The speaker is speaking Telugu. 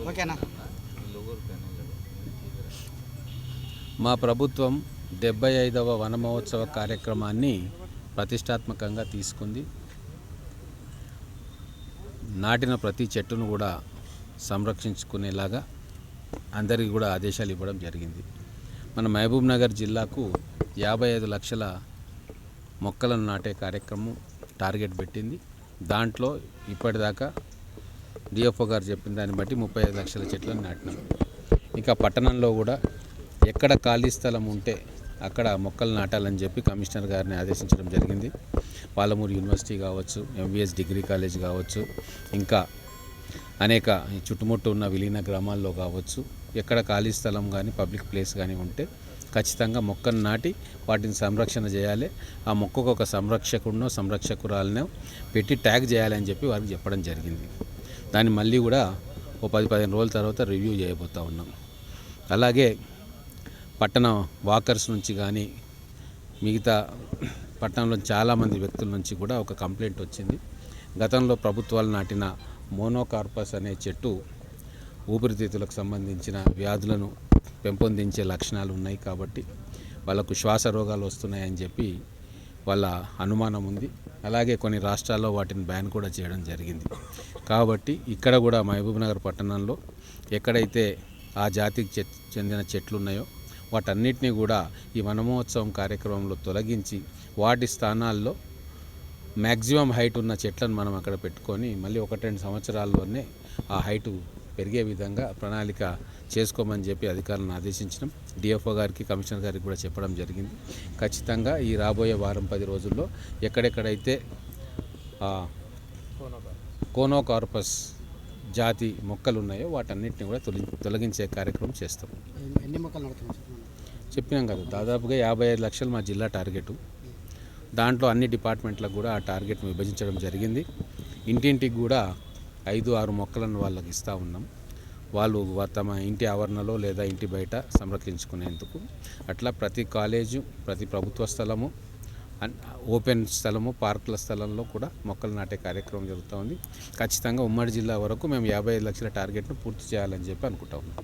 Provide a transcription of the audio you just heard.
ఓకేనా? మా ప్రభుత్వం 75వ వన మహోత్సవ కార్యక్రమాన్ని ప్రతిష్టాత్మకంగా తీసుకుంది. నాటిన ప్రతి చెట్టును కూడా సంరక్షించుకునేలాగా అందరికీ కూడా ఆదేశాలు ఇవ్వడం జరిగింది. మన మహబూబ్ నగర్ జిల్లాకు 55 లక్షల మొక్కలను నాటే కార్యక్రమం టార్గెట్ పెట్టింది. దాంట్లో ఇప్పటిదాకా డిఎఫ్ఓ గారు చెప్పిన దాన్ని బట్టి 35 లక్షల చెట్లను నాటినాం. ఇంకా పట్టణంలో కూడా ఎక్కడ ఖాళీ స్థలం ఉంటే అక్కడ మొక్కలు నాటాలని చెప్పి కమిషనర్ గారిని ఆదేశించడం జరిగింది. పాలమూరు యూనివర్సిటీ కావచ్చు, ఎంవిఎస్ డిగ్రీ కాలేజ్ కావచ్చు, ఇంకా అనేక చుట్టుముట్టు ఉన్న విలీన గ్రామాల్లో కావచ్చు, ఎక్కడ ఖాళీ స్థలం కానీ పబ్లిక్ ప్లేస్ కానీ ఉంటే ఖచ్చితంగా మొక్కను నాటి వాటిని సంరక్షణ చేయాలి. ఆ మొక్కకు ఒక సంరక్షకురాలనో పెట్టి ట్యాగ్ చేయాలని చెప్పి వారికి చెప్పడం జరిగింది. దాన్ని మళ్ళీ కూడా ఓ 10-15 రోజుల తర్వాత రివ్యూ చేయబోతూ ఉన్నాం. అలాగే పట్టణ వాకర్స్ నుంచి కానీ మిగతా పట్టణంలో చాలామంది వ్యక్తుల నుంచి కూడా ఒక కంప్లైంట్ వచ్చింది. గతంలో ప్రభుత్వాలు నాటిన మోనోకార్పస్ అనే చెట్టు ఊపిరితిత్తులకు సంబంధించిన వ్యాధులను పెంపొందించే లక్షణాలు ఉన్నాయి కాబట్టి వాళ్ళకు శ్వాస రోగాలు వస్తున్నాయని చెప్పి వాళ్ళ అనుమానం ఉంది. అలాగే కొన్ని రాష్ట్రాల్లో వాటిని బ్యాన్ కూడా చేయడం జరిగింది. కాబట్టి ఇక్కడ కూడా మహబూబ్ నగర్ పట్టణంలో ఎక్కడైతే ఆ జాతికి చెందిన చెట్లు ఉన్నాయో వాటన్నిటినీ కూడా ఈ వనమహోత్సవం కార్యక్రమంలో తొలగించి వాటి స్థానాల్లో మ్యాక్సిమం హైట్ ఉన్న చెట్లను మనం అక్కడ పెట్టుకొని మళ్ళీ 1-2 సంవత్సరాల్లోనే ఆ హైటు పెరిగే విధంగా ప్రణాళిక చేసుకోమని చెప్పి అధికారులను ఆదేశించడం, డిఎఫ్ఓ గారికి కమిషనర్ గారికి కూడా చెప్పడం జరిగింది. ఖచ్చితంగా ఈ రాబోయే 10 రోజుల్లో ఎక్కడెక్కడైతే కోనోకార్పస్ జాతి మొక్కలు ఉన్నాయో వాటన్నిటిని కూడా తొలగించే కార్యక్రమం చేస్తాం. ఎన్ని మొక్కలు నడుతున్నాం చెప్పినాం కదా, దాదాపుగా 55 లక్షలు మా జిల్లా టార్గెట్. దాంట్లో అన్ని డిపార్ట్మెంట్లకు కూడా ఆ టార్గెట్ను విభజించడం జరిగింది. ఇంటింటికి కూడా 5-6 మొక్కలను వాళ్ళకి ఇస్తూ ఉన్నాం. వాళ్ళు తమ ఇంటి ఆవరణలో లేదా ఇంటి బయట సంరక్షించుకునేందుకు. అట్లా ప్రతి కాలేజు, ప్రతి ప్రభుత్వ స్థలము, ఓపెన్ స్థలము, పార్కుల స్థలంలో కూడా మొక్కలు నాటే కార్యక్రమం జరుగుతూ ఉంది. ఖచ్చితంగా ఉమ్మడి జిల్లా వరకు మేము 55 లక్షల టార్గెట్ను పూర్తి చేయాలని చెప్పి అనుకుంటా ఉన్నాం.